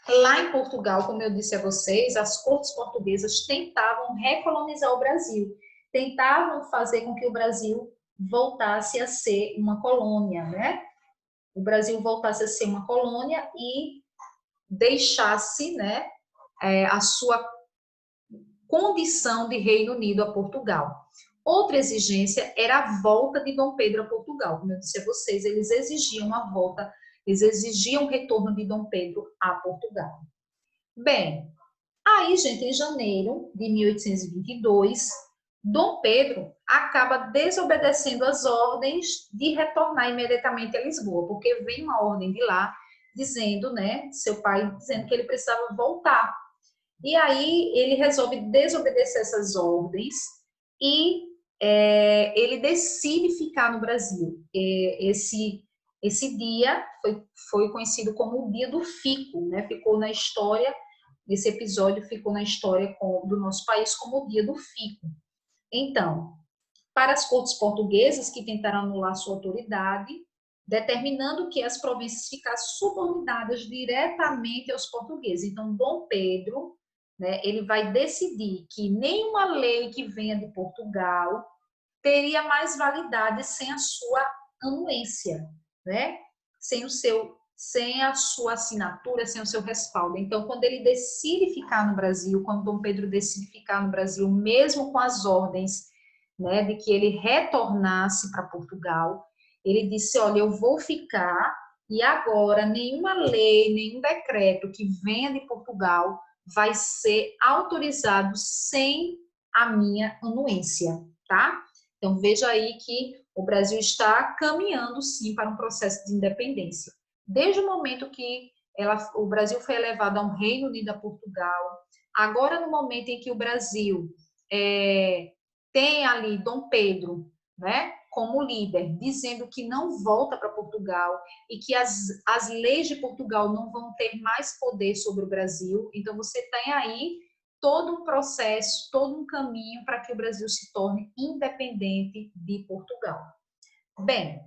Speaker 1: lá em Portugal, como eu disse a vocês, as cortes portuguesas tentavam recolonizar o Brasil, tentavam fazer com que o Brasil voltasse a ser uma colônia, né? O Brasil voltasse a ser uma colônia e deixasse, né, a sua condição de Reino Unido a Portugal. Outra exigência era a volta de Dom Pedro a Portugal. Como eu disse a vocês, eles exigiam a volta, eles exigiam o retorno de Dom Pedro a Portugal. Bem, aí, gente, em janeiro de 1822, Dom Pedro acaba desobedecendo as ordens de retornar imediatamente a Lisboa, porque vem uma ordem de lá dizendo, né, seu pai dizendo que ele precisava voltar. E aí ele resolve desobedecer essas ordens e ele decide ficar no Brasil. Esse dia foi conhecido como o Dia do Fico, né? Ficou na história, esse episódio ficou na história do nosso país como o Dia do Fico. Então, para as cortes portuguesas que tentaram anular sua autoridade, determinando que as províncias ficassem subordinadas diretamente aos portugueses. Então, Dom Pedro, né, ele vai decidir que nenhuma lei que venha de Portugal teria mais validade sem a sua anuência, né? Sem a sua assinatura, sem o seu respaldo. Então, quando ele decide ficar no Brasil, quando Dom Pedro decide ficar no Brasil, mesmo com as ordens, né, de que ele retornasse para Portugal, ele disse, olha, eu vou ficar e agora nenhuma lei, nenhum decreto que venha de Portugal vai ser autorizado sem a minha anuência, tá? Então, veja aí que o Brasil está caminhando, sim, para um processo de independência. Desde o momento que o Brasil foi elevado a um Reino Unido a Portugal, agora no momento em que o Brasil tem ali Dom Pedro, né, como líder, dizendo que não volta para Portugal e que as leis de Portugal não vão ter mais poder sobre o Brasil. Então, você tem aí todo um processo, todo um caminho para que o Brasil se torne independente de Portugal. Bem,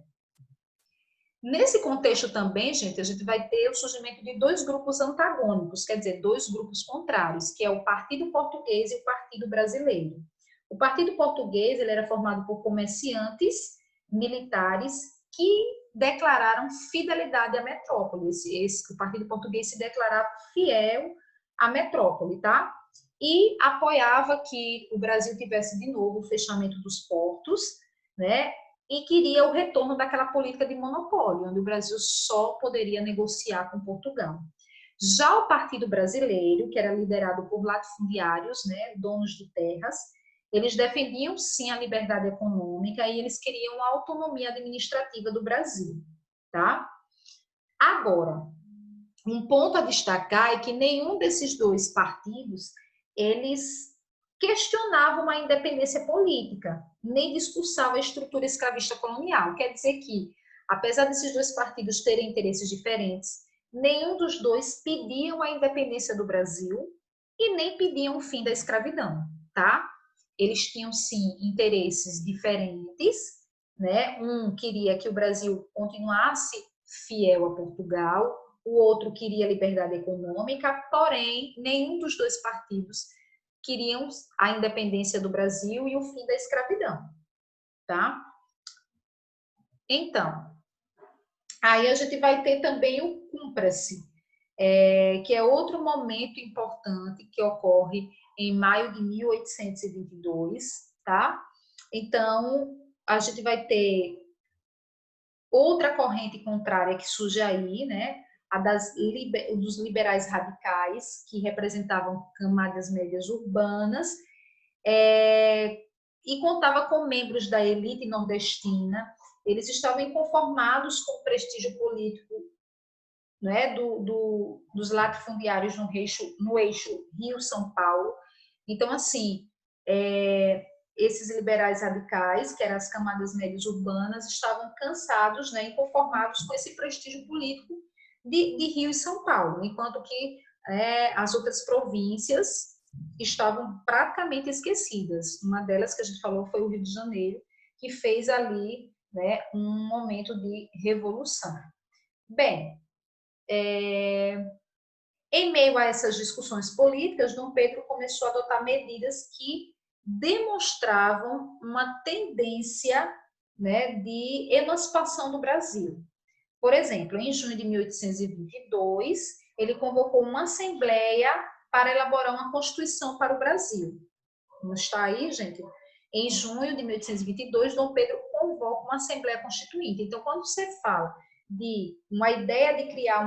Speaker 1: nesse contexto também, gente, a gente vai ter o surgimento de dois grupos antagônicos, quer dizer, dois grupos contrários, que é o Partido Português e o Partido Brasileiro. O Partido Português ele era formado por comerciantes, militares, que declararam fidelidade à metrópole. O Partido Português se declarava fiel à metrópole, tá? E apoiava que o Brasil tivesse de novo o fechamento dos portos, né? E queria o retorno daquela política de monopólio, onde o Brasil só poderia negociar com Portugal. Já o Partido Brasileiro, que era liderado por latifundiários, né, donos de terras, eles defendiam sim a liberdade econômica e eles queriam a autonomia administrativa do Brasil, tá? Agora, um ponto a destacar é que nenhum desses dois partidos, eles questionavam a independência política, nem discursavam a estrutura escravista colonial. Quer dizer que, apesar desses dois partidos terem interesses diferentes, nenhum dos dois pediam a independência do Brasil e nem pediam o fim da escravidão, tá? Eles tinham, sim, interesses diferentes, né? Um queria que o Brasil continuasse fiel a Portugal, o outro queria liberdade econômica, porém, nenhum dos dois partidos queriam a independência do Brasil e o fim da escravidão, tá? Então, aí a gente vai ter também o Cúmplice, que é outro momento importante que ocorre em maio de 1822, tá? Então, a gente vai ter outra corrente contrária que surge aí, né? dos liberais radicais, que representavam camadas médias urbanas, e contava com membros da elite nordestina. Eles estavam inconformados com o prestígio político, né, dos latifundiários no eixo Rio-São Paulo. Então, assim, esses liberais radicais, que eram as camadas médias urbanas, estavam cansados, né, inconformados com esse prestígio político de Rio e São Paulo, enquanto que as outras províncias estavam praticamente esquecidas. Uma delas que a gente falou foi o Rio de Janeiro, que fez ali, né, um momento de revolução. Bem, em meio a essas discussões políticas, Dom Pedro começou a adotar medidas que demonstravam uma tendência, né, de emancipação do Brasil. Por exemplo, em junho de 1822, ele convocou uma assembleia para elaborar uma Constituição para o Brasil. Não está aí, gente? Em junho de 1822, Dom Pedro convoca uma Assembleia Constituinte. Então, quando você fala de uma ideia de criar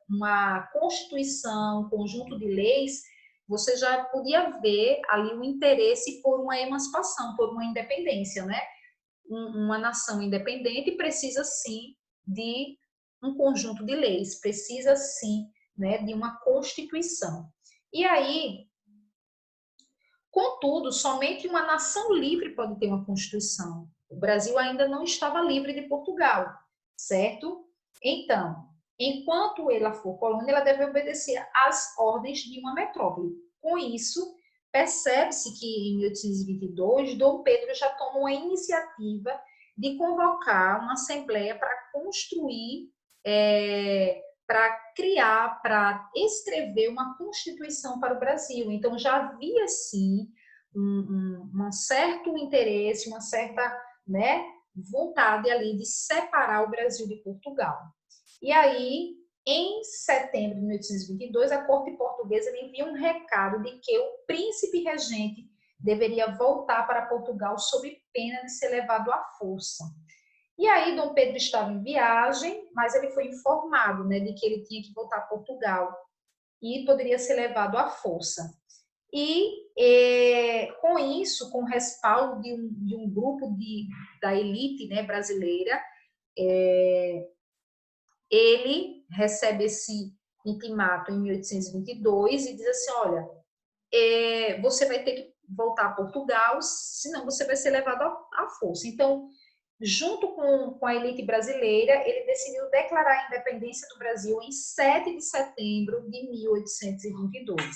Speaker 1: uma Constituição, um conjunto de leis, você já podia ver ali o interesse por uma emancipação, por uma independência, né? Uma nação independente precisa, sim, de um conjunto de leis, precisa, sim, né, de uma Constituição. E aí, contudo, somente uma nação livre pode ter uma Constituição. O Brasil ainda não estava livre de Portugal, certo? Então, enquanto ela for colônia, ela deve obedecer às ordens de uma metrópole. Com isso, percebe-se que em 1822, Dom Pedro já tomou a iniciativa de convocar uma assembleia para construir, para criar, para escrever uma Constituição para o Brasil. Então, já havia, sim, um certo interesse, uma certa, né, vontade ali de separar o Brasil de Portugal. E aí, em setembro de 1822, a corte portuguesa envia um recado de que o príncipe regente deveria voltar para Portugal sob pena de ser levado à força. E aí, Dom Pedro estava em viagem, mas ele foi informado, né, de que ele tinha que voltar a Portugal e poderia ser levado à força. E com isso, com o respaldo de um grupo da elite, né, brasileira, ele recebe esse intimato em 1822 e diz assim, olha, você vai ter que voltar a Portugal, senão você vai ser levado à força. Então, junto com a elite brasileira, ele decidiu declarar a independência do Brasil em 7 de setembro de 1822,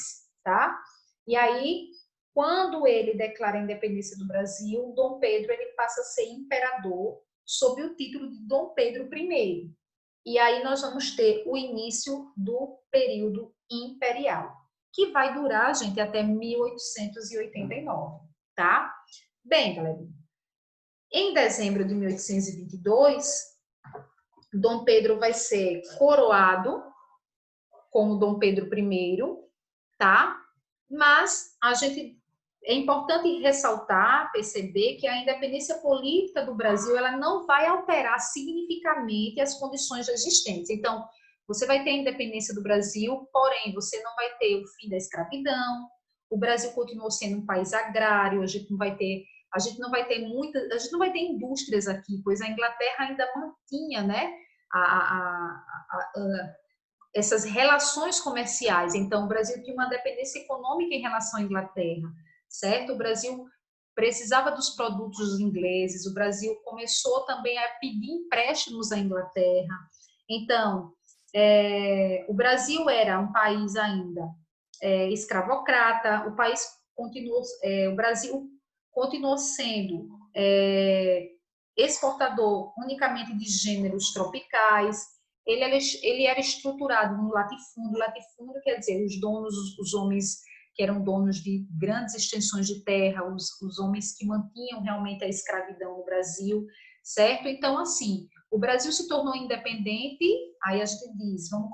Speaker 1: tá? E aí, quando ele declara a independência do Brasil, Dom Pedro ele passa a ser imperador sob o título de Dom Pedro I. E aí nós vamos ter o início do período imperial, que vai durar, gente, até 1889, tá? Bem, galera, em dezembro de 1822, Dom Pedro vai ser coroado como Dom Pedro I, tá? Mas é importante ressaltar, perceber que a independência política do Brasil ela não vai alterar significativamente as condições existentes. Então, você vai ter a independência do Brasil, porém, você não vai ter o fim da escravidão. O Brasil continuou sendo um país agrário, a gente não vai ter indústrias aqui, pois a Inglaterra ainda mantinha, né, essas relações comerciais. Então, o Brasil tinha uma dependência econômica em relação à Inglaterra, certo? O Brasil precisava dos produtos ingleses, o Brasil começou também a pedir empréstimos à Inglaterra. Então, o Brasil era um país ainda escravocrata, o Brasil continuou sendo exportador unicamente de gêneros tropicais. Ele era estruturado no latifúndio. Latifúndio quer dizer os homens que eram donos de grandes extensões de terra, os homens que mantinham realmente a escravidão no Brasil, certo? Então, assim, o Brasil se tornou independente, aí a gente diz, vamos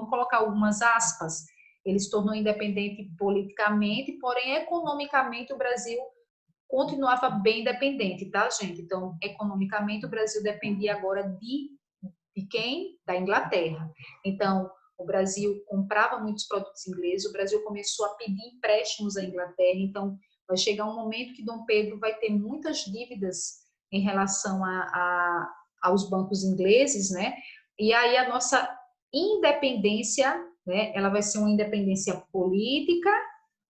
Speaker 1: colocar algumas aspas, ele se tornou independente politicamente, porém, economicamente, o Brasil continuava bem dependente, tá, gente? Então, economicamente, o Brasil dependia agora De quem? Da Inglaterra. Então, o Brasil comprava muitos produtos ingleses, o Brasil começou a pedir empréstimos à Inglaterra, então vai chegar um momento que Dom Pedro vai ter muitas dívidas em relação aos bancos ingleses, né? E aí a nossa independência, né? Ela vai ser uma independência política,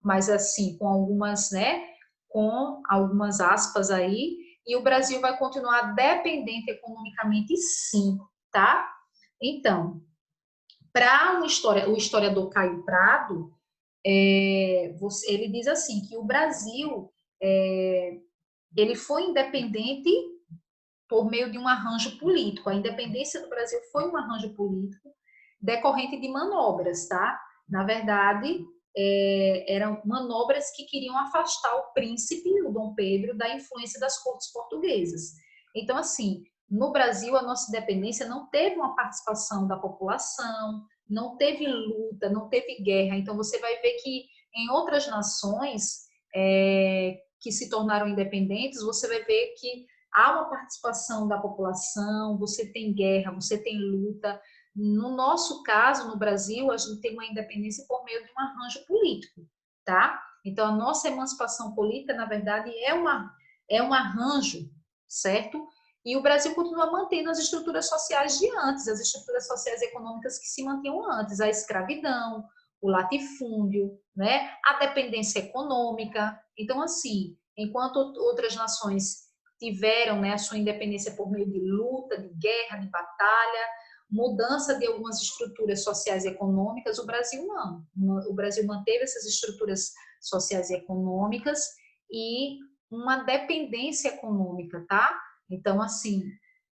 Speaker 1: mas assim, com algumas, né? Com algumas aspas aí, e o Brasil vai continuar dependente economicamente, sim, tá? Então, para o historiador Caio Prado, ele diz assim que o Brasil ele foi independente por meio de um arranjo político. A independência do Brasil foi um arranjo político decorrente de manobras, tá? Na verdade, eram manobras que queriam afastar o príncipe, o Dom Pedro, da influência das cortes portuguesas. Então, assim, no Brasil, a nossa independência não teve uma participação da população, não teve luta, não teve guerra. Então, você vai ver que em outras nações que se tornaram independentes, você vai ver que há uma participação da população, você tem guerra, você tem luta. No nosso caso, no Brasil, a gente tem uma independência por meio de um arranjo político, tá? Então, a nossa emancipação política, na verdade, é um arranjo, certo? E o Brasil continua mantendo as estruturas sociais de antes, as estruturas sociais e econômicas que se mantinham antes, a escravidão, o latifúndio, né? A dependência econômica. Então, assim, enquanto outras nações tiveram, né, a sua independência por meio de luta, de guerra, de batalha, mudança de algumas estruturas sociais e econômicas, o Brasil não. O Brasil manteve essas estruturas sociais e econômicas e uma dependência econômica, tá? Então, assim,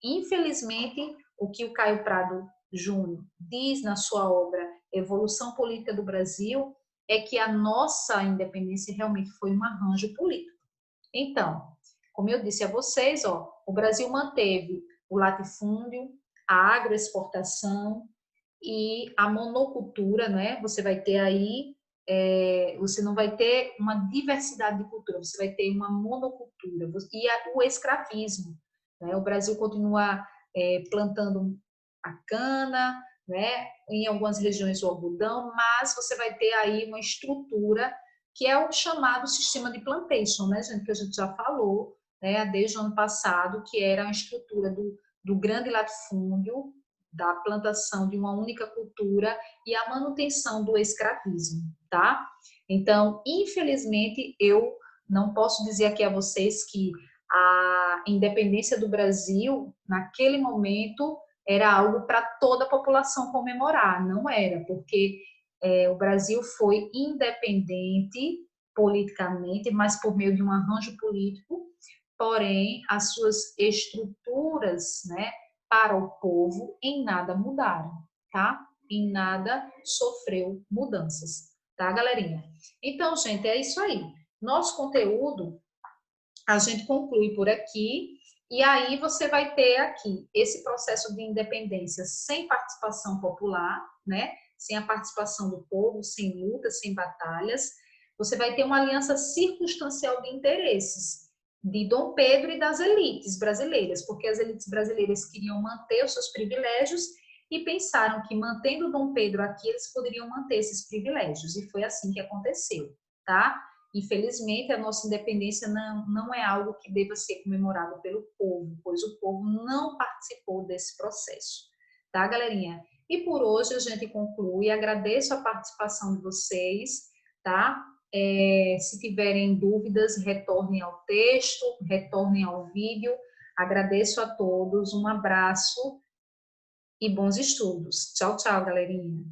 Speaker 1: infelizmente, o que o Caio Prado Júnior diz na sua obra Evolução Política do Brasil é que a nossa independência realmente foi um arranjo político. Então, como eu disse a vocês, ó, o Brasil manteve o latifúndio, a agroexportação e a monocultura, né? Você vai ter aí, você não vai ter uma diversidade de cultura, você vai ter uma monocultura e o escravismo, né? O Brasil continua plantando a cana, né? Em algumas regiões o algodão, mas você vai ter aí uma estrutura que é o chamado sistema de plantation, né, gente, que a gente já falou, né, desde o ano passado, que era a estrutura do grande latifúndio, da plantação de uma única cultura e a manutenção do escravismo, tá? Então, infelizmente, eu não posso dizer aqui a vocês que a independência do Brasil, naquele momento, era algo para toda a população comemorar, não era, porque o Brasil foi independente politicamente, mas por meio de um arranjo político, porém as suas estruturas, né, para o povo em nada mudaram, tá? Em nada sofreu mudanças, tá, galerinha? Então, gente, é isso aí. Nosso conteúdo a gente conclui por aqui. E aí você vai ter aqui esse processo de independência sem participação popular, né? Sem a participação do povo, sem lutas, sem batalhas. Você vai ter uma aliança circunstancial de interesses de Dom Pedro e das elites brasileiras, porque as elites brasileiras queriam manter os seus privilégios e pensaram que mantendo Dom Pedro aqui, eles poderiam manter esses privilégios. E foi assim que aconteceu, tá? Infelizmente, a nossa independência não é algo que deva ser comemorado pelo povo, pois o povo não participou desse processo. Tá, galerinha? E por hoje a gente conclui. Agradeço a participação de vocês, tá? Se tiverem dúvidas, retornem ao texto, retornem ao vídeo. Agradeço a todos, um abraço e bons estudos. Tchau, tchau, galerinha.